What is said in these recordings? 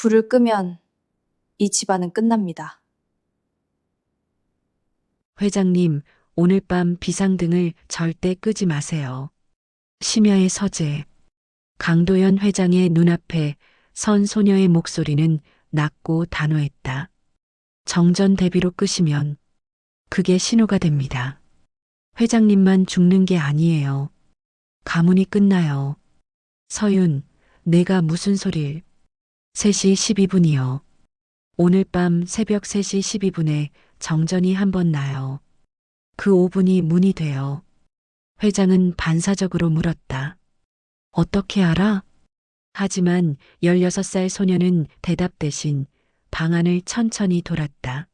불을 끄면 이 집안은 끝납니다. 회장님, 오늘 밤 비상등을 절대 끄지 마세요. 심야의 서재. 강도연 회장의 눈앞에 선 소녀의 목소리는 낮고 단호했다. 정전 대비로 끄시면 그게 신호가 됩니다. 회장님만 죽는 게 아니에요. 가문이 끝나요. 서윤, 내가 무슨 소릴. 3시 12분이요. 오늘 밤 새벽 3시 12분에 정전이 한 번 나요. 그 5분이 문이 돼요. 회장은 반사적으로 물었다. 어떻게 알아? 하지만 16살 소녀는 대답 대신 방안을 천천히 돌았다.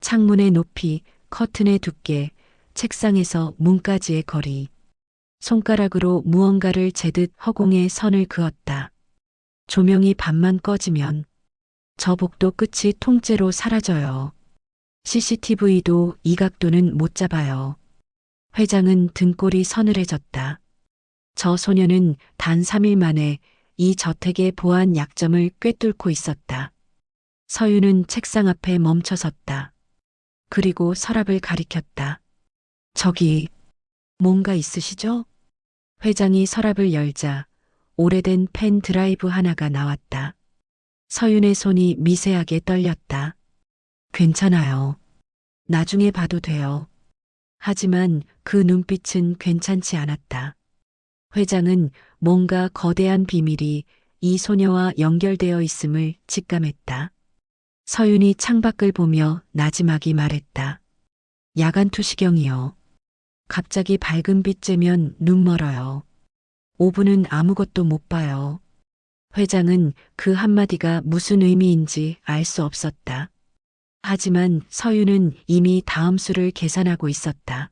창문의 높이, 커튼의 두께, 책상에서 문까지의 거리. 손가락으로 무언가를 재듯 허공에 선을 그었다. 조명이 반만 꺼지면 저 복도 끝이 통째로 사라져요. CCTV도 이 각도는 못 잡아요. 회장은 등골이 서늘해졌다. 저 소녀는 단 3일 만에 이 저택의 보안 약점을 꿰뚫고 있었다. 서윤은 책상 앞에 멈춰섰다. 그리고 서랍을 가리켰다. 저기, 뭔가 있으시죠? 회장이 서랍을 열자 오래된 펜 드라이브 하나가 나왔다. 서윤의 손이 미세하게 떨렸다. 괜찮아요. 나중에 봐도 돼요. 하지만 그 눈빛은 괜찮지 않았다. 회장은 뭔가 거대한 비밀이 이 소녀와 연결되어 있음을 직감했다. 서윤이 창밖을 보며 나지막이 말했다. 야간 투시경이요. 갑자기 밝은 빛 쬐면 눈 멀어요. 5분은 아무것도 못 봐요. 회장은 그 한마디가 무슨 의미인지 알 수 없었다. 하지만 서윤은 이미 다음 수를 계산하고 있었다.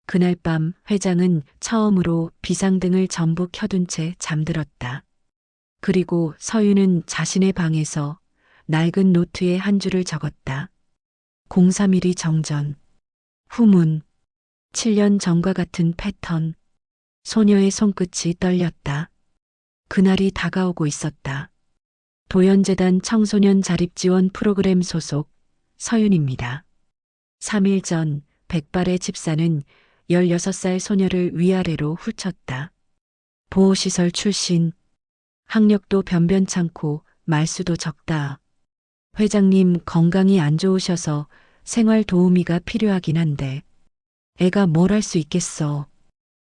그날 밤 회장은 처음으로 비상등을 전부 켜둔 채 잠들었다. 그리고 서윤은 자신의 방에서 낡은 노트에 한 줄을 적었다. 0312 정전. 후문. 7년 전과 같은 패턴. 소녀의 손끝이 떨렸다. 그날이 다가오고 있었다. 도연재단 청소년 자립지원 프로그램 소속 서윤입니다. 3일 전 백발의 집사는 16살 소녀를 위아래로 훑쳤다. 보호시설 출신, 학력도 변변찮고 말수도 적다. 회장님 건강이 안 좋으셔서 생활 도우미가 필요하긴 한데 애가 뭘 할 수 있겠어.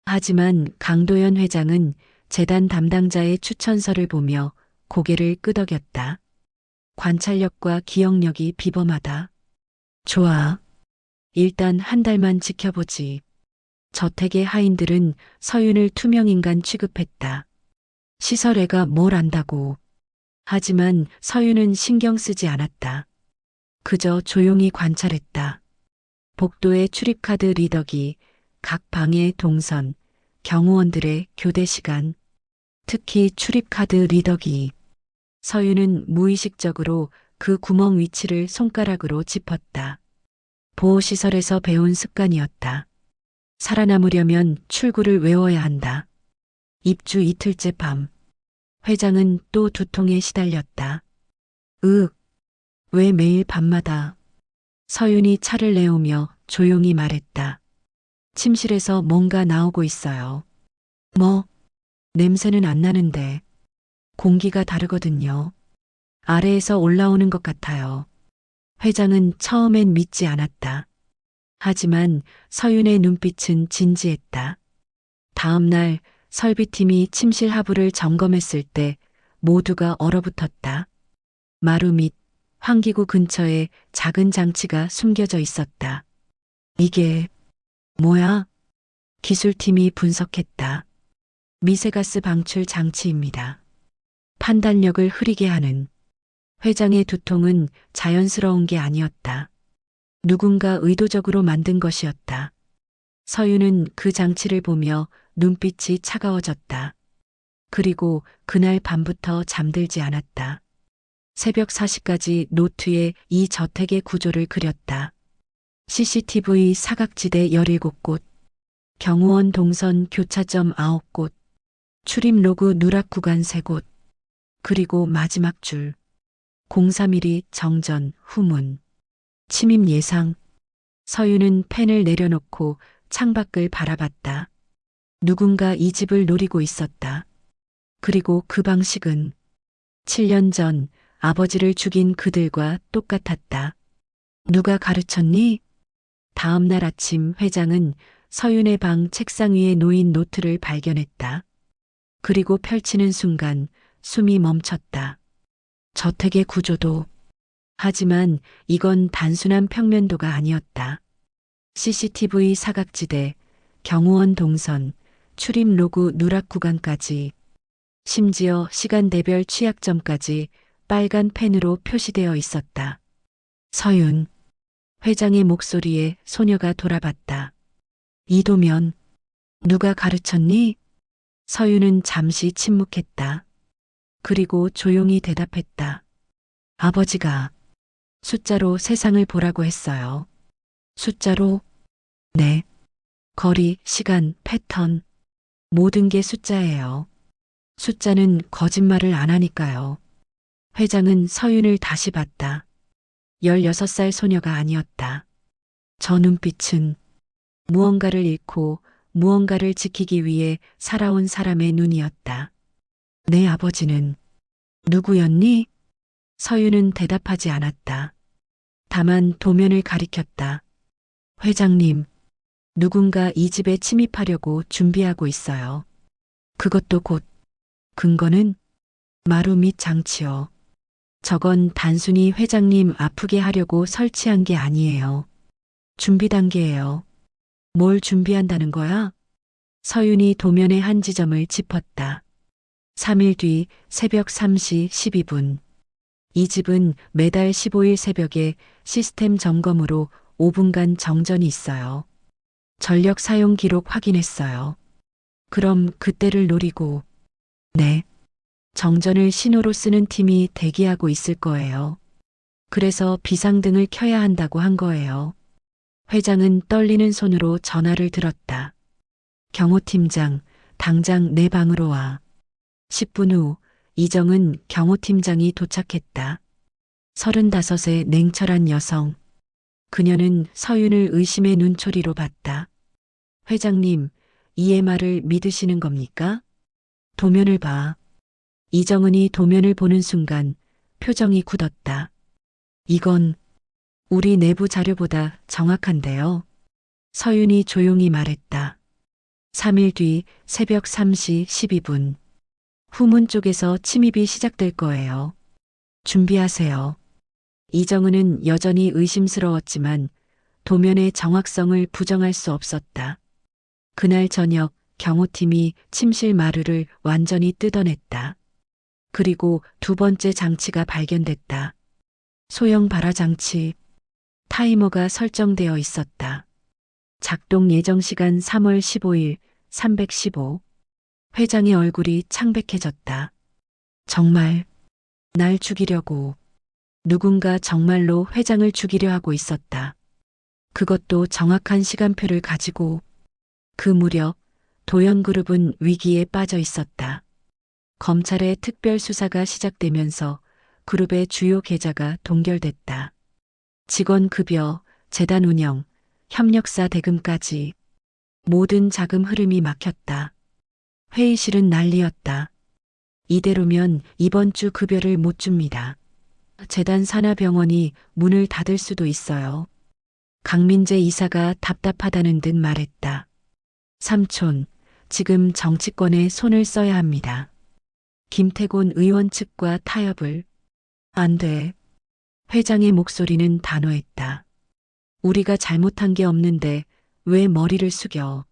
하지만 강도연 회장은 재단 담당자의 추천서를 보며 고개를 끄덕였다. 관찰력과 기억력이 비범하다. 좋아. 일단 한 달만 지켜보지. 저택의 하인들은 서윤을 투명인간 취급했다. 시설애가 뭘 안다고. 하지만 서윤은 신경 쓰지 않았다. 그저 조용히 관찰했다. 복도의 출입카드 리더기, 각 방의 동선, 경호원들의 교대 시간, 특히 출입카드 리더기. 서윤은 무의식적으로 그 구멍 위치를 손가락으로 짚었다. 보호시설에서 배운 습관이었다. 살아남으려면 출구를 외워야 한다. 입주 이틀째 밤. 회장은 또 두통에 시달렸다. 왜 매일 밤마다. 서윤이 차를 내오며 조용히 말했다. 침실에서 뭔가 나오고 있어요. 뭐? 냄새는 안 나는데. 공기가 다르거든요. 아래에서 올라오는 것 같아요. 회장은 처음엔 믿지 않았다. 하지만 서윤의 눈빛은 진지했다. 다음 날 설비팀이 침실 하부를 점검했을 때 모두가 얼어붙었다. 마루 밑 환기구 근처에 작은 장치가 숨겨져 있었다. 이게 뭐야? 기술팀이 분석했다. 미세가스 방출 장치입니다. 판단력을 흐리게 하는. 회장의 두통은 자연스러운 게 아니었다. 누군가 의도적으로 만든 것이었다. 서윤은 그 장치를 보며 눈빛이 차가워졌다. 그리고 그날 밤부터 잠들지 않았다. 새벽 4시까지 노트에 이 저택의 구조를 그렸다. CCTV 사각지대 17곳, 경호원 동선 교차점 9곳, 출입 로그 누락 구간 3곳, 그리고 마지막 줄. 0312 정전 후문. 침입 예상. 서윤은 펜을 내려놓고 창밖을 바라봤다. 누군가 이 집을 노리고 있었다. 그리고 그 방식은 7년 전 아버지를 죽인 그들과 똑같았다. 누가 가르쳤니? 다음 날 아침 회장은 서윤의 방 책상 위에 놓인 노트를 발견했다. 그리고 펼치는 순간 숨이 멈췄다. 저택의 구조도. 하지만 이건 단순한 평면도가 아니었다. CCTV 사각지대, 경호원 동선, 출입 로그 누락 구간까지, 심지어 시간대별 취약점까지 빨간 펜으로 표시되어 있었다. 서윤. 회장의 목소리에 소녀가 돌아봤다. 이도면. 누가 가르쳤니? 서윤은 잠시 침묵했다. 그리고 조용히 대답했다. 아버지가 숫자로 세상을 보라고 했어요. 숫자로? 네. 거리, 시간, 패턴. 모든 게 숫자예요. 숫자는 거짓말을 안 하니까요. 회장은 서윤을 다시 봤다. 16살 소녀가 아니었다. 저 눈빛은 무언가를 잃고 무언가를 지키기 위해 살아온 사람의 눈이었다. 내 아버지는 누구였니? 서윤은 대답하지 않았다. 다만 도면을 가리켰다. 회장님, 누군가 이 집에 침입하려고 준비하고 있어요. 그것도 곧. 근거는 마루 및 장치요. 저건 단순히 회장님 아프게 하려고 설치한 게 아니에요. 준비 단계예요. 뭘 준비한다는 거야? 서윤이 도면의 한 지점을 짚었다. 3일 뒤 새벽 3시 12분. 이 집은 매달 15일 새벽에 시스템 점검으로 5분간 정전이 있어요. 전력 사용 기록 확인했어요. 그럼 그때를 노리고. 네. 정전을 신호로 쓰는 팀이 대기하고 있을 거예요. 그래서 비상등을 켜야 한다고 한 거예요. 회장은 떨리는 손으로 전화를 들었다. 경호팀장, 당장 내 방으로 와. 10분 후 이정은 경호팀장이 도착했다. 35의 냉철한 여성. 그녀는 서윤을 의심의 눈초리로 봤다. 회장님, EMR을 믿으시는 겁니까? 도면을 봐. 이정은이 도면을 보는 순간 표정이 굳었다. 이건 우리 내부 자료보다 정확한데요. 서윤이 조용히 말했다. 3일 뒤 새벽 3시 12분. 후문 쪽에서 침입이 시작될 거예요. 준비하세요. 이정은은 여전히 의심스러웠지만 도면의 정확성을 부정할 수 없었다. 그날 저녁 경호팀이 침실 마루를 완전히 뜯어냈다. 그리고 두 번째 장치가 발견됐다. 소형 발화 장치. 타이머가 설정되어 있었다. 작동 예정 시간 3월 15일 315. 회장의 얼굴이 창백해졌다. 정말 날 죽이려고. 누군가 정말로 회장을 죽이려 하고 있었다. 그것도 정확한 시간표를 가지고. 그 무렵 도연그룹은 위기에 빠져 있었다. 검찰의 특별 수사가 시작되면서 그룹의 주요 계좌가 동결됐다. 직원 급여, 재단 운영, 협력사 대금까지 모든 자금 흐름이 막혔다. 회의실은 난리였다. 이대로면 이번 주 급여를 못 줍니다. 재단 산하병원이 문을 닫을 수도 있어요. 강민재 이사가 답답하다는 듯 말했다. 삼촌, 지금 정치권에 손을 써야 합니다. 김태곤 의원 측과 타협을. 안 돼. 회장의 목소리는 단호했다. 우리가 잘못한 게 없는데 왜 머리를 숙여.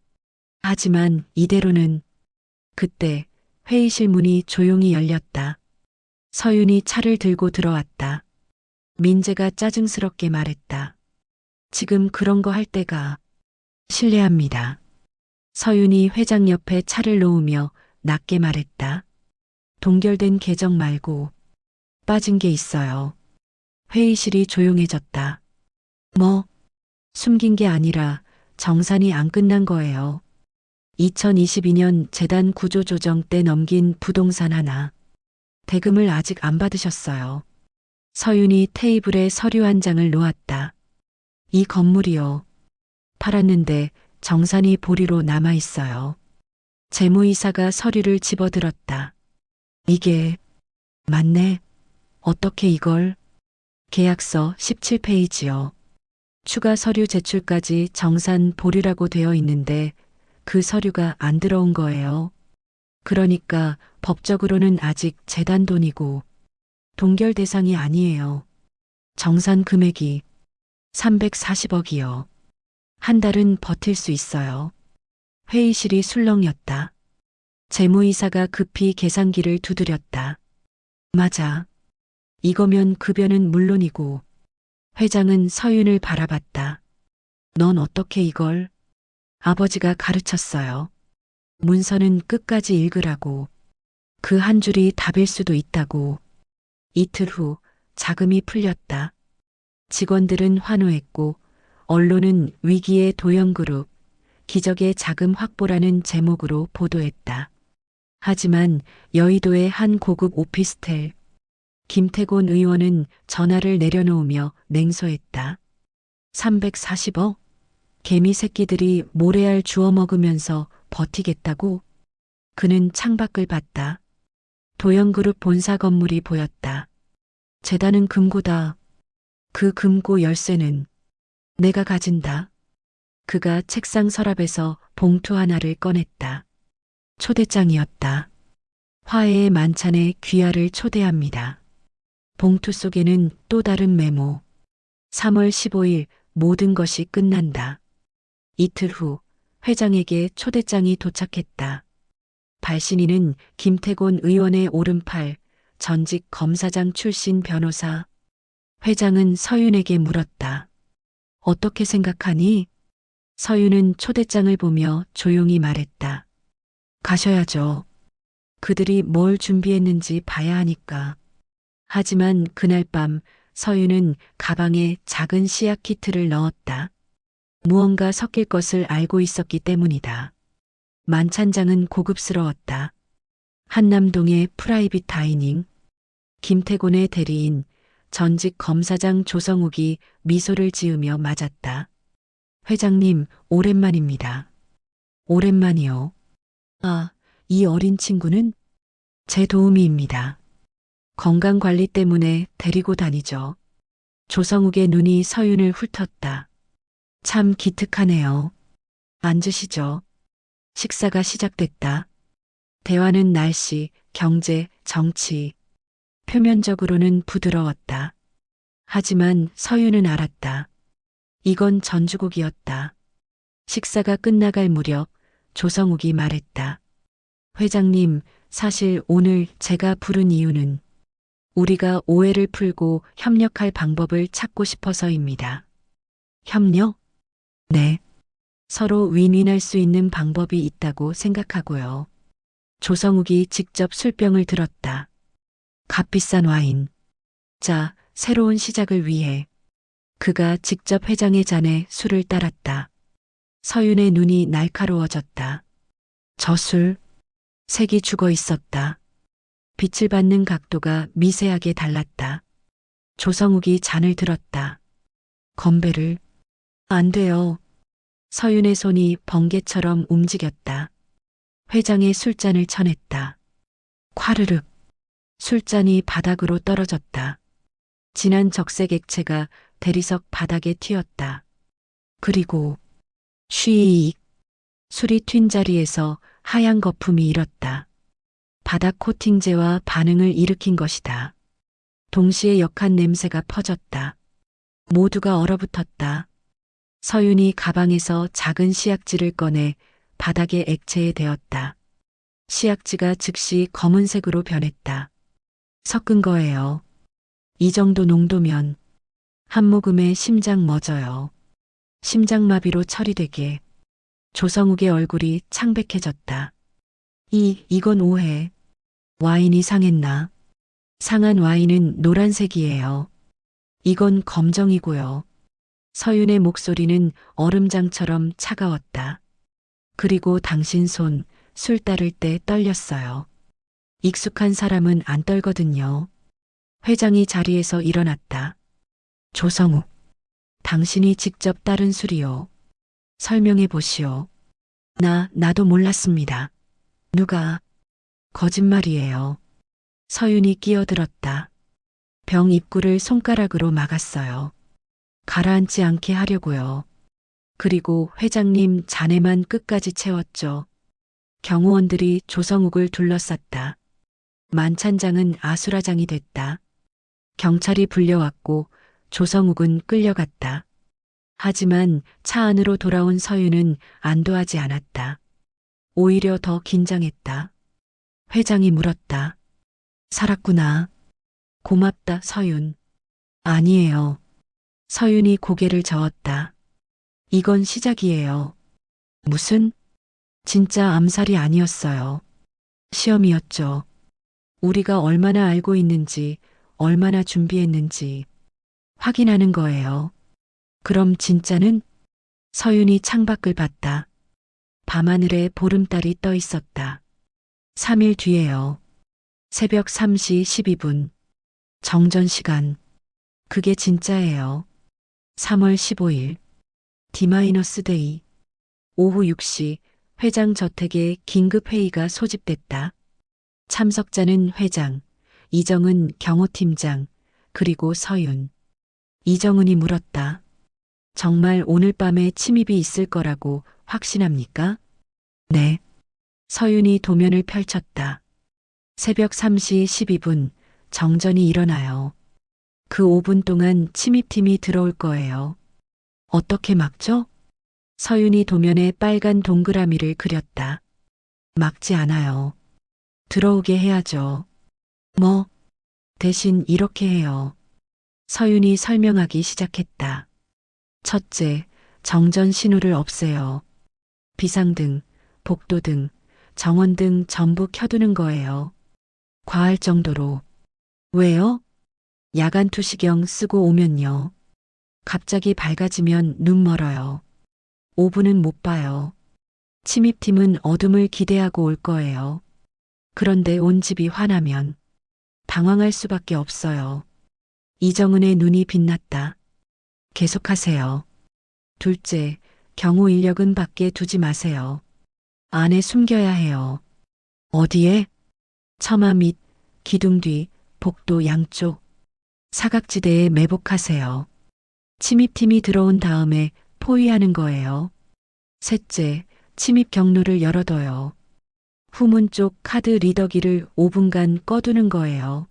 하지만 이대로는. 그때 회의실 문이 조용히 열렸다. 서윤이 차를 들고 들어왔다. 민재가 짜증스럽게 말했다. 지금 그런 거 할 때가. 실례합니다. 서윤이 회장 옆에 차를 놓으며 낮게 말했다. 동결된 계정 말고 빠진 게 있어요. 회의실이 조용해졌다. 뭐? 숨긴 게 아니라 정산이 안 끝난 거예요. 2022년 재단 구조조정 때 넘긴 부동산 하나. 대금을 아직 안 받으셨어요. 서윤이 테이블에 서류 한 장을 놓았다. 이 건물이요. 팔았는데 정산이 보리로 남아 있어요. 재무이사가 서류를 집어들었다. 이게 맞네. 어떻게 이걸? 계약서 17페이지요. 추가 서류 제출까지 정산 보류라고 되어 있는데 그 서류가 안 들어온 거예요. 그러니까 법적으로는 아직 재단 돈이고 동결 대상이 아니에요. 정산 금액이 340억이요. 한 달은 버틸 수 있어요. 회의실이 술렁였다. 재무이사가 급히 계산기를 두드렸다. 맞아. 이거면 급여는 물론이고 회장은 서윤을 바라봤다. 넌 어떻게 이걸? 아버지가 가르쳤어요. 문서는 끝까지 읽으라고. 그 한 줄이 답일 수도 있다고. 이틀 후 자금이 풀렸다. 직원들은 환호했고 언론은 위기의 도영그룹, 기적의 자금 확보라는 제목으로 보도했다. 하지만 여의도의 한 고급 오피스텔, 김태곤 의원은 전화를 내려놓으며 냉소했다. 340억? 개미 새끼들이 모래알 주워 먹으면서 버티겠다고? 그는 창밖을 봤다. 도영그룹 본사 건물이 보였다. 재단은 금고다. 그 금고 열쇠는 내가 가진다. 그가 책상 서랍에서 봉투 하나를 꺼냈다. 초대장이었다. 화해의 만찬에 귀하를 초대합니다. 봉투 속에는 또 다른 메모. 3월 15일 모든 것이 끝난다. 이틀 후 회장에게 초대장이 도착했다. 발신인은 김태곤 의원의 오른팔, 전직 검사장 출신 변호사. 회장은 서윤에게 물었다. 어떻게 생각하니? 서윤은 초대장을 보며 조용히 말했다. 가셔야죠. 그들이 뭘 준비했는지 봐야 하니까. 하지만 그날 밤 서윤은 가방에 작은 씨앗 키트를 넣었다. 무언가 섞일 것을 알고 있었기 때문이다. 만찬장은 고급스러웠다. 한남동의 프라이빗 다이닝. 김태곤의 대리인, 전직 검사장 조성욱이 미소를 지으며 맞았다. 회장님, 오랜만입니다. 오랜만이요. 아, 이 어린 친구는 제 도우미입니다. 건강관리 때문에 데리고 다니죠. 조성욱의 눈이 서윤을 훑었다. 참 기특하네요. 앉으시죠. 식사가 시작됐다. 대화는 날씨, 경제, 정치. 표면적으로는 부드러웠다. 하지만 서윤은 알았다. 이건 전주곡이었다. 식사가 끝나갈 무렵 조성욱이 말했다. 회장님, 사실 오늘 제가 부른 이유는 우리가 오해를 풀고 협력할 방법을 찾고 싶어서입니다. 협력? 네. 서로 윈윈할 수 있는 방법이 있다고 생각하고요. 조성욱이 직접 술병을 들었다. 값비싼 와인. 자, 새로운 시작을 위해. 그가 직접 회장의 잔에 술을 따랐다. 서윤의 눈이 날카로워졌다. 저 술, 색이 죽어 있었다. 빛을 받는 각도가 미세하게 달랐다. 조성욱이 잔을 들었다. 건배를. 안 돼요. 서윤의 손이 번개처럼 움직였다. 회장의 술잔을 쳐냈다. 콰르륵. 술잔이 바닥으로 떨어졌다. 진한 적색 액체가 대리석 바닥에 튀었다. 그리고 쉬익. 술이 튄 자리에서 하얀 거품이 일었다. 바닥 코팅제와 반응을 일으킨 것이다. 동시에 역한 냄새가 퍼졌다. 모두가 얼어붙었다. 서윤이 가방에서 작은 시약지를 꺼내 바닥의 액체에 대었다. 시약지가 즉시 검은색으로 변했다. 섞은 거예요. 이 정도 농도면 한 모금에 심장 멎어요. 심장마비로 처리되게. 조성욱의 얼굴이 창백해졌다. 이건 오해. 와인이 상했나? 상한 와인은 노란색이에요. 이건 검정이고요. 서윤의 목소리는 얼음장처럼 차가웠다. 그리고 당신 손, 술 따를 때 떨렸어요. 익숙한 사람은 안 떨거든요. 회장이 자리에서 일어났다. 조성욱, 당신이 직접 따른 술이요. 설명해 보시오. 나도 몰랐습니다. 누가? 거짓말이에요. 서윤이 끼어들었다. 병 입구를 손가락으로 막았어요. 가라앉지 않게 하려고요. 그리고 회장님 잔에만 끝까지 채웠죠. 경호원들이 조성욱을 둘러쌌다. 만찬장은 아수라장이 됐다. 경찰이 불려왔고 조성욱은 끌려갔다. 하지만 차 안으로 돌아온 서윤은 안도하지 않았다. 오히려 더 긴장했다. 회장이 물었다. 살았구나. 고맙다, 서윤. 아니에요. 서윤이 고개를 저었다. 이건 시작이에요. 무슨? 진짜 암살이 아니었어요. 시험이었죠. 우리가 얼마나 알고 있는지, 얼마나 준비했는지 확인하는 거예요. 그럼 진짜는? 서윤이 창밖을 봤다. 밤하늘에 보름달이 떠 있었다. 3일 뒤에요. 새벽 3시 12분. 정전 시간. 그게 진짜예요. 3월 15일. D-데이. 오후 6시 회장 저택에 긴급회의가 소집됐다. 참석자는 회장, 이정은 경호팀장, 그리고 서윤. 이정은이 물었다. 정말 오늘 밤에 침입이 있을 거라고 확신합니까? 네. 서윤이 도면을 펼쳤다. 새벽 3시 12분 정전이 일어나요. 그 5분 동안 침입팀이 들어올 거예요. 어떻게 막죠? 서윤이 도면에 빨간 동그라미를 그렸다. 막지 않아요. 들어오게 해야죠. 뭐? 대신 이렇게 해요. 서윤이 설명하기 시작했다. 첫째, 정전 신호를 없애요. 비상등, 복도등, 정원등 전부 켜두는 거예요. 과할 정도로. 왜요? 야간 투시경 쓰고 오면요. 갑자기 밝아지면 눈 멀어요. 5분은 못 봐요. 침입팀은 어둠을 기대하고 올 거예요. 그런데 온 집이 화나면 당황할 수밖에 없어요. 이정은의 눈이 빛났다. 계속하세요. 둘째, 경호 인력은 밖에 두지 마세요. 안에 숨겨야 해요. 어디에? 처마 밑, 기둥 뒤, 복도 양쪽. 사각지대에 매복하세요. 침입팀이 들어온 다음에 포위하는 거예요. 셋째, 침입 경로를 열어둬요. 후문 쪽 카드 리더기를 5분간 꺼두는 거예요.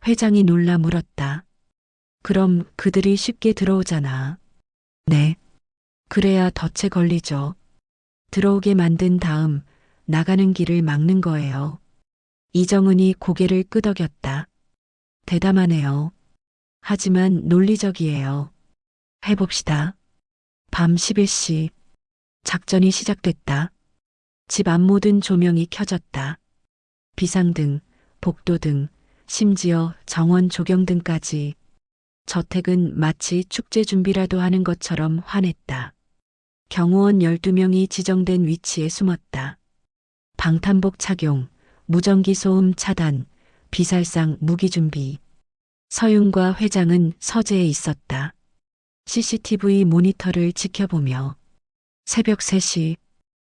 회장이 놀라 물었다. 그럼 그들이 쉽게 들어오잖아. 네. 그래야 덫에 걸리죠. 들어오게 만든 다음 나가는 길을 막는 거예요. 이정은이 고개를 끄덕였다. 대담하네요. 하지만 논리적이에요. 해봅시다. 밤 11시. 작전이 시작됐다. 집 앞 모든 조명이 켜졌다. 비상등, 복도등, 심지어 정원 조경등까지. 저택은 마치 축제 준비라도 하는 것처럼 환했다. 경호원 12명이 지정된 위치에 숨었다. 방탄복 착용, 무전기 소음 차단, 비살상 무기 준비. 서윤과 회장은 서재에 있었다. CCTV 모니터를 지켜보며 새벽 3시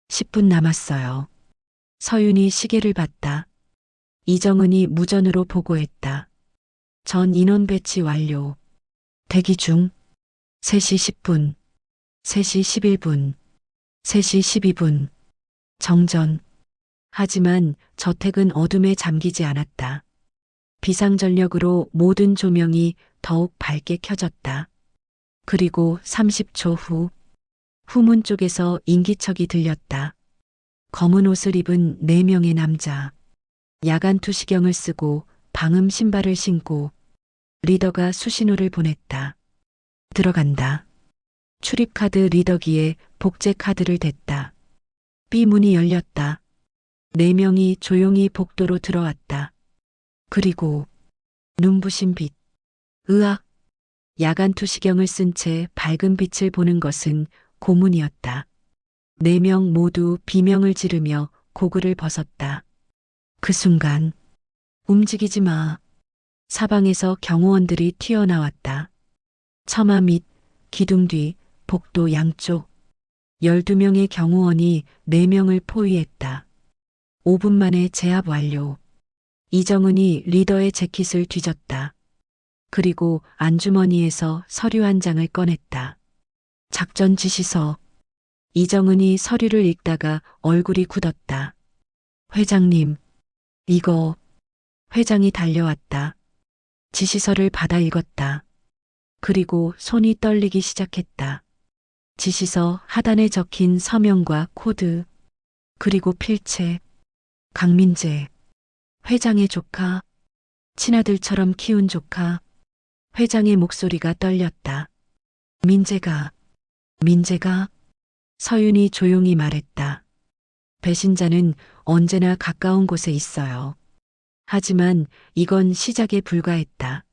10분 남았어요. 서윤이 시계를 봤다. 이정은이 무전으로 보고했다. 전 인원 배치 완료. 대기 중. 3시 10분, 3시 11분, 3시 12분. 정전. 하지만 저택은 어둠에 잠기지 않았다. 비상전력으로 모든 조명이 더욱 밝게 켜졌다. 그리고 30초 후, 후문 쪽에서 인기척이 들렸다. 검은 옷을 입은 4명의 남자. 야간 투시경을 쓰고 방음 신발을 신고 리더가 수신호를 보냈다. 들어간다. 출입카드 리더기에 복제 카드를 댔다. B 문이 열렸다. 4명이 조용히 복도로 들어왔다. 그리고 눈부신 빛. 으악. 야간 투시경을 쓴 채 밝은 빛을 보는 것은 고문이었다. 4명 모두 비명을 지르며 고글을 벗었다. 그 순간 움직이지 마. 사방에서 경호원들이 튀어나왔다. 처마 밑, 기둥 뒤, 복도 양쪽. 12명의 경호원이 4명을 포위했다. 5분 만에 제압 완료. 이정은이 리더의 재킷을 뒤졌다. 그리고 안주머니에서 서류 한 장을 꺼냈다. 작전 지시서. 이정은이 서류를 읽다가 얼굴이 굳었다. 회장님, 이거. 회장이 달려왔다. 지시서를 받아 읽었다. 그리고 손이 떨리기 시작했다. 지시서 하단에 적힌 서명과 코드, 그리고 필체. 강민재, 회장의 조카, 친아들처럼 키운 조카. 회장의 목소리가 떨렸다. 민재가. 서윤이 조용히 말했다. 배신자는 언제나 가까운 곳에 있어요. 하지만 이건 시작에 불과했다.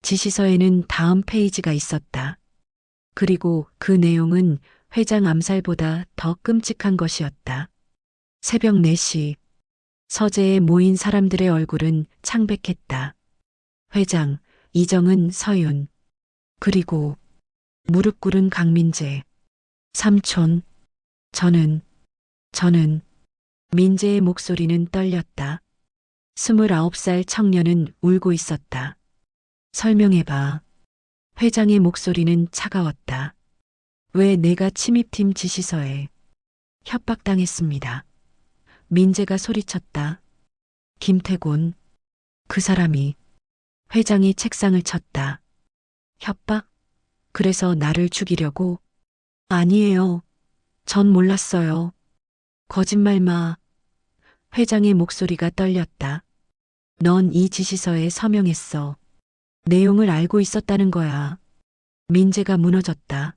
지시서에는 다음 페이지가 있었다. 그리고 그 내용은 회장 암살보다 더 끔찍한 것이었다. 새벽 4시. 서재에 모인 사람들의 얼굴은 창백했다. 회장, 이정은, 서윤. 그리고 무릎 꿇은 강민재. 삼촌. 저는. 민재의 목소리는 떨렸다. 29살 청년은 울고 있었다. 설명해봐. 회장의 목소리는 차가웠다. 왜 내가 침입팀 지시서에 협박당했습니다. 민재가 소리쳤다. 김태곤. 그 사람이. 회장이 책상을 쳤다. 협박? 그래서 나를 죽이려고? 아니에요. 전 몰랐어요. 거짓말 마. 회장의 목소리가 떨렸다. 넌 이 지시서에 서명했어. 내용을 알고 있었다는 거야. 민재가 무너졌다.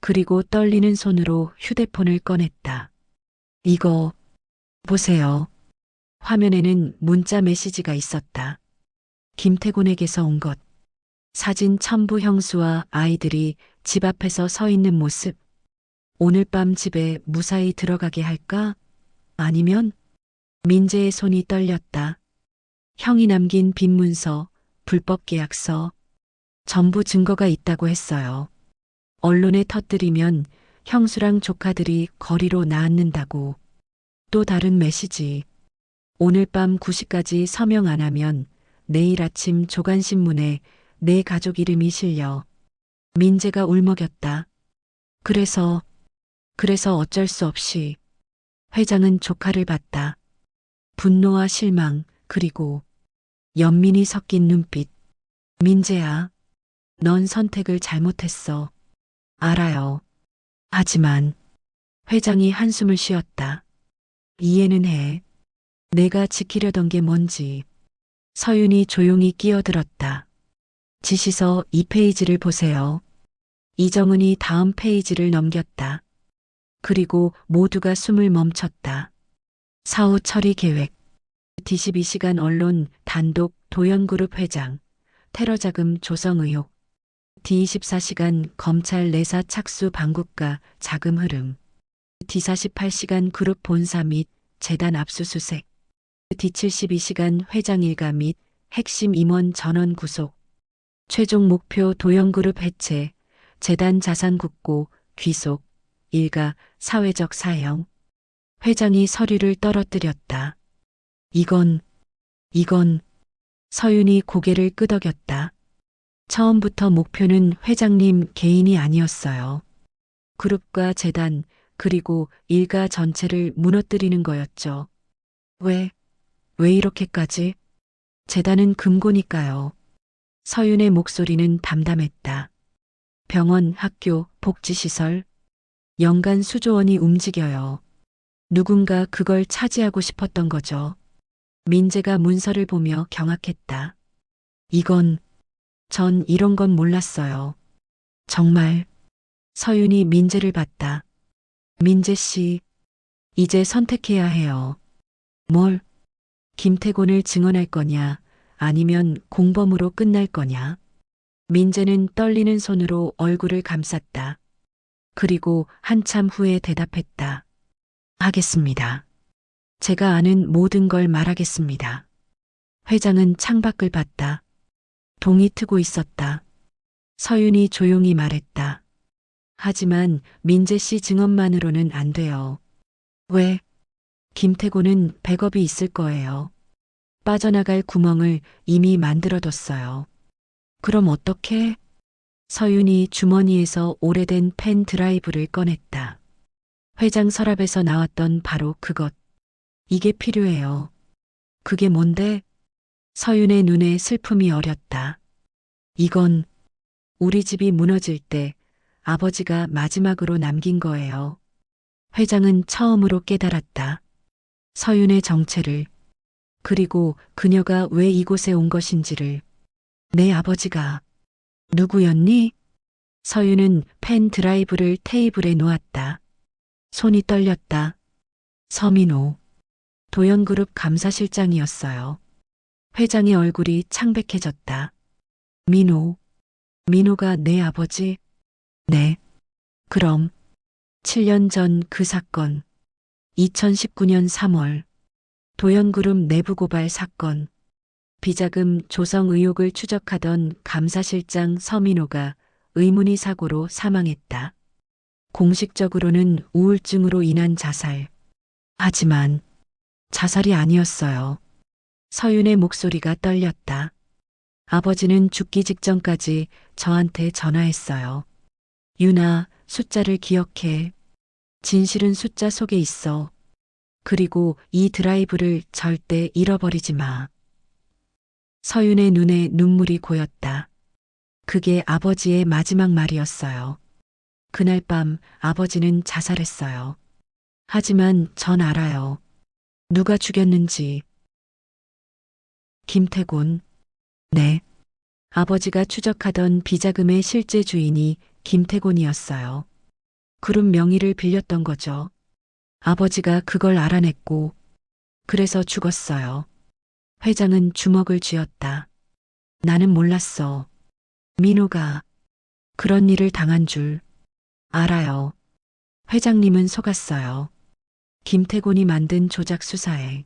그리고 떨리는 손으로 휴대폰을 꺼냈다. 이거 보세요. 화면에는 문자 메시지가 있었다. 김태곤에게서 온 것. 사진 첨부 형수와 아이들이 집 앞에서 서 있는 모습. 오늘 밤 집에 무사히 들어가게 할까? 아니면? 민재의 손이 떨렸다. 형이 남긴 빈문서, 불법 계약서, 전부 증거가 있다고 했어요. 언론에 터뜨리면 형수랑 조카들이 거리로 나앉는다고. 또 다른 메시지. 오늘 밤 9시까지 서명 안 하면 내일 아침 조간신문에 내 가족 이름이 실려. 민재가 울먹였다. 그래서 어쩔 수 없이. 회장은 조카를 봤다. 분노와 실망, 그리고 연민이 섞인 눈빛. 민재야, 넌 선택을 잘못했어. 알아요. 하지만 회장이 한숨을 쉬었다. 이해는 해. 내가 지키려던 게 뭔지. 서윤이 조용히 끼어들었다. 지시서 2페이지를 보세요. 이정은이 다음 페이지를 넘겼다. 그리고 모두가 숨을 멈췄다. 사후 처리 계획. D12시간 언론 단독 도연그룹 회장. 테러 자금 조성 의혹. D24시간 검찰 내사 착수 방국가 자금 흐름. D48시간 그룹 본사 및 재단 압수수색. D72시간 회장 일가 및 핵심 임원 전원 구속. 최종 목표 도연그룹 해체. 재단 자산 국고, 귀속. 일가 사회적 사형. 회장이 서류를 떨어뜨렸다. 이건. 서윤이 고개를 끄덕였다. 처음부터 목표는 회장님 개인이 아니었어요. 그룹과 재단, 그리고 일가 전체를 무너뜨리는 거였죠. 왜 이렇게까지? 재단은 금고니까요. 서윤의 목소리는 담담했다. 병원, 학교, 복지시설, 연간 수조 원이 움직여요. 누군가 그걸 차지하고 싶었던 거죠. 민재가 문서를 보며 경악했다. 전 이런 건 몰랐어요. 정말. 서윤이 민재를 봤다. 민재 씨, 이제 선택해야 해요. 뭘? 김태곤을 증언할 거냐, 아니면 공범으로 끝날 거냐? 민재는 떨리는 손으로 얼굴을 감쌌다. 그리고 한참 후에 대답했다. 하겠습니다. 제가 아는 모든 걸 말하겠습니다. 회장은 창밖을 봤다. 동이 트고 있었다. 서윤이 조용히 말했다. 하지만 민재 씨 증언만으로는 안 돼요. 왜? 김태곤은 백업이 있을 거예요. 빠져나갈 구멍을 이미 만들어뒀어요. 그럼 어떻게? 서윤이 주머니에서 오래된 펜 드라이브를 꺼냈다. 회장 서랍에서 나왔던 바로 그것. 이게 필요해요. 그게 뭔데? 서윤의 눈에 슬픔이 어렸다. 이건 우리 집이 무너질 때 아버지가 마지막으로 남긴 거예요. 회장은 처음으로 깨달았다. 서윤의 정체를, 그리고 그녀가 왜 이곳에 온 것인지를. 내 아버지가 누구였니? 서윤은 펜 드라이브를 테이블에 놓았다. 손이 떨렸다. 서민호. 도연그룹 감사실장이었어요. 회장의 얼굴이 창백해졌다. 민호. 민호가 내 아버지? 네. 그럼 7년 전 그 사건. 2019년 3월. 도연그룹 내부 고발 사건. 비자금 조성 의혹을 추적하던 감사실장 서민호가 의문의 사고로 사망했다. 공식적으로는 우울증으로 인한 자살. 하지만 자살이 아니었어요. 서윤의 목소리가 떨렸다. 아버지는 죽기 직전까지 저한테 전화했어요. 윤아, 숫자를 기억해. 진실은 숫자 속에 있어. 그리고 이 드라이브를 절대 잃어버리지 마. 서윤의 눈에 눈물이 고였다. 그게 아버지의 마지막 말이었어요. 그날 밤 아버지는 자살했어요. 하지만 전 알아요. 누가 죽였는지. 김태곤. 네. 아버지가 추적하던 비자금의 실제 주인이 김태곤이었어요. 그룹 명의를 빌렸던 거죠. 아버지가 그걸 알아냈고, 그래서 죽었어요. 회장은 주먹을 쥐었다. 나는 몰랐어. 민호가 그런 일을 당한 줄. 알아요. 회장님은 속았어요. 김태곤이 만든 조작 수사에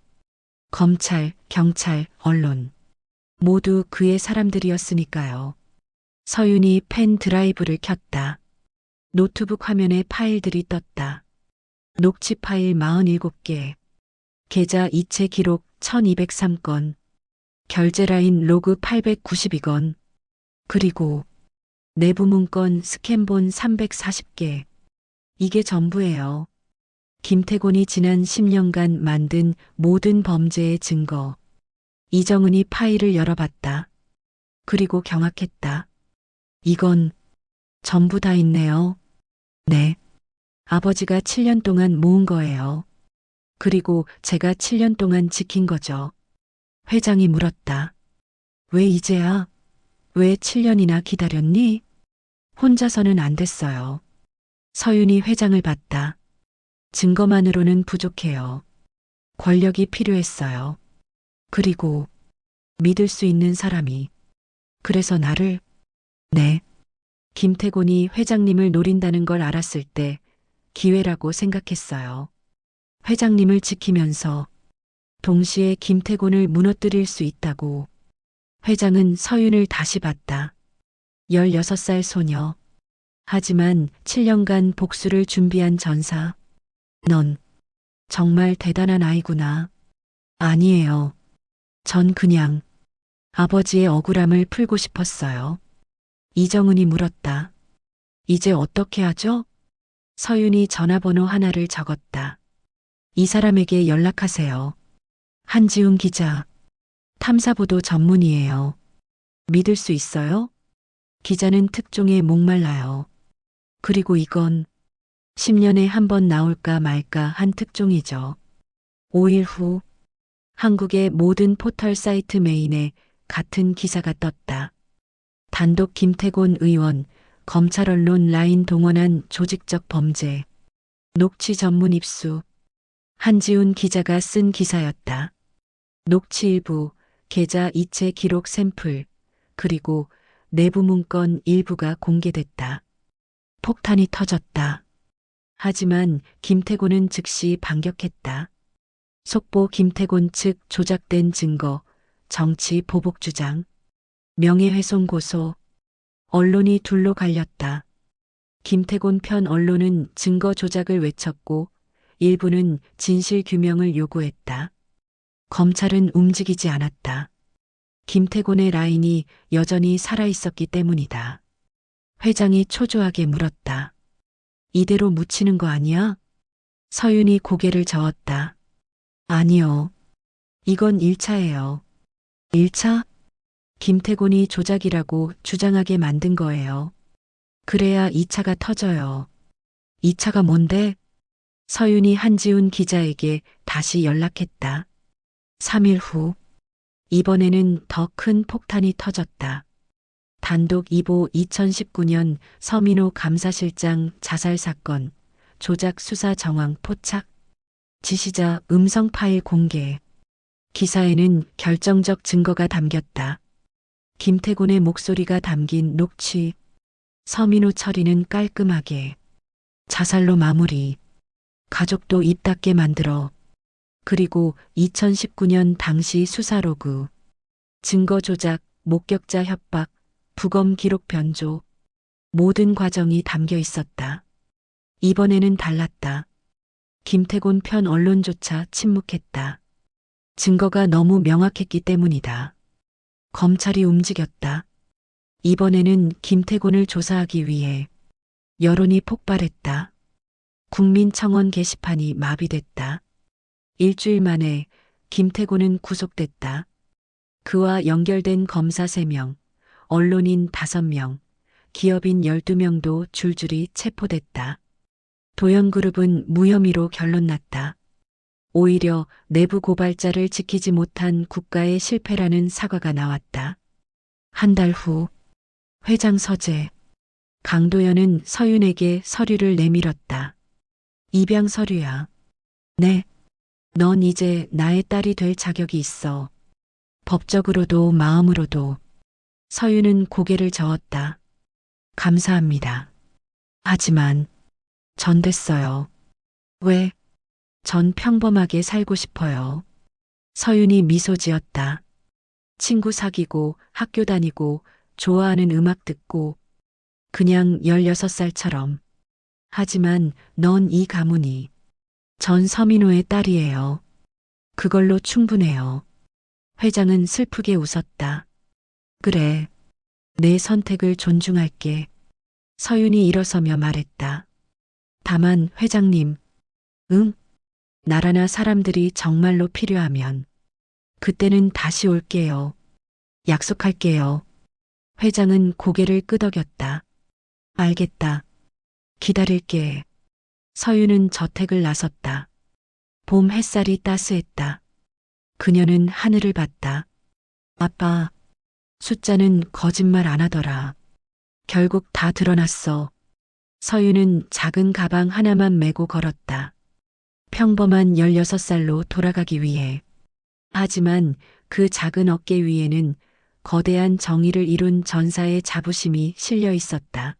검찰, 경찰, 언론 모두 그의 사람들이었으니까요. 서윤이 펜 드라이브를 켰다. 노트북 화면에 파일들이 떴다. 녹취 파일 47개, 계좌 이체 기록 1203건, 결제 라인 로그 892건, 그리고 내부 문건 스캔본 340개. 이게 전부예요. 김태곤이 지난 10년간 만든 모든 범죄의 증거. 이정은이 파일을 열어봤다. 그리고 경악했다. 이건 전부 다 있네요. 네. 아버지가 7년 동안 모은 거예요. 그리고 제가 7년 동안 지킨 거죠. 회장이 물었다. 왜 이제야? 왜 7년이나 기다렸니? 혼자서는 안 됐어요. 서윤이 회장을 봤다. 증거만으로는 부족해요. 권력이 필요했어요. 그리고 믿을 수 있는 사람이. 그래서 나를. 네. 김태곤이 회장님을 노린다는 걸 알았을 때 기회라고 생각했어요. 회장님을 지키면서 동시에 김태곤을 무너뜨릴 수 있다고. 회장은 서윤을 다시 봤다. 16살 소녀. 하지만 7년간 복수를 준비한 전사. 넌 정말 대단한 아이구나. 아니에요. 전 그냥 아버지의 억울함을 풀고 싶었어요. 이정은이 물었다. 이제 어떻게 하죠? 서윤이 전화번호 하나를 적었다. 이 사람에게 연락하세요. 한지훈 기자. 탐사보도 전문이에요. 믿을 수 있어요? 기자는 특종에 목말라요. 그리고 이건 10년에 한 번 나올까 말까 한 특종이죠. 5일 후 한국의 모든 포털 사이트 메인에 같은 기사가 떴다. 단독 김태곤 의원, 검찰 언론 라인 동원한 조직적 범죄. 녹취 전문 입수. 한지훈 기자가 쓴 기사였다. 녹취 일부, 계좌 이체 기록 샘플, 그리고 내부 문건 일부가 공개됐다. 폭탄이 터졌다. 하지만 김태곤은 즉시 반격했다. 속보 김태곤 측 조작된 증거, 정치 보복 주장. 명예훼손 고소. 언론이 둘로 갈렸다. 김태곤 편 언론은 증거 조작을 외쳤고 일부는 진실 규명을 요구했다. 검찰은 움직이지 않았다. 김태곤의 라인이 여전히 살아있었기 때문이다. 회장이 초조하게 물었다. 이대로 묻히는 거 아니야? 서윤이 고개를 저었다. 아니요. 이건 1차예요. 1차? 김태곤이 조작이라고 주장하게 만든 거예요. 그래야 2차가 터져요. 2차가 뭔데? 서윤이 한지훈 기자에게 다시 연락했다. 3일 후, 이번에는 더 큰 폭탄이 터졌다. 단독 2보 2019년 서민호 감사실장 자살 사건, 조작 수사 정황 포착, 지시자 음성 파일 공개. 기사에는 결정적 증거가 담겼다. 김태곤의 목소리가 담긴 녹취. 서민호 처리는 깔끔하게. 자살로 마무리. 가족도 입 닫게 만들어. 그리고 2019년 당시 수사 로그. 증거 조작, 목격자 협박, 부검 기록 변조. 모든 과정이 담겨 있었다. 이번에는 달랐다. 김태곤 편 언론조차 침묵했다. 증거가 너무 명확했기 때문이다. 검찰이 움직였다. 이번에는 김태곤을 조사하기 위해 여론이 폭발했다. 국민청원 게시판이 마비됐다. 일주일 만에 김태곤은 구속됐다. 그와 연결된 검사 3명, 언론인 5명, 기업인 12명도 줄줄이 체포됐다. 도연그룹은 무혐의로 결론났다. 오히려 내부 고발자를 지키지 못한 국가의 실패라는 사과가 나왔다. 한 달 후, 회장 서재. 강도연은 서윤에게 서류를 내밀었다. 입양 서류야. 네. 넌 이제 나의 딸이 될 자격이 있어. 법적으로도 마음으로도. 서윤은 고개를 저었다. 감사합니다. 하지만 전 됐어요. 왜? 전 평범하게 살고 싶어요. 서윤이 미소 지었다. 친구 사귀고 학교 다니고 좋아하는 음악 듣고 그냥 16살처럼. 하지만 넌 이 가문이 전 서민호의 딸이에요. 그걸로 충분해요. 회장은 슬프게 웃었다. 그래. 내 선택을 존중할게. 서윤이 일어서며 말했다. 다만 회장님, 응? 나라나 사람들이 정말로 필요하면 그때는 다시 올게요. 약속할게요. 회장은 고개를 끄덕였다. 알겠다. 기다릴게. 서윤은 저택을 나섰다. 봄 햇살이 따스했다. 그녀는 하늘을 봤다. 아빠, 숫자는 거짓말 안 하더라. 결국 다 드러났어. 서윤은 작은 가방 하나만 메고 걸었다. 평범한 16살로 돌아가기 위해. 하지만 그 작은 어깨 위에는 거대한 정의를 이룬 전사의 자부심이 실려 있었다.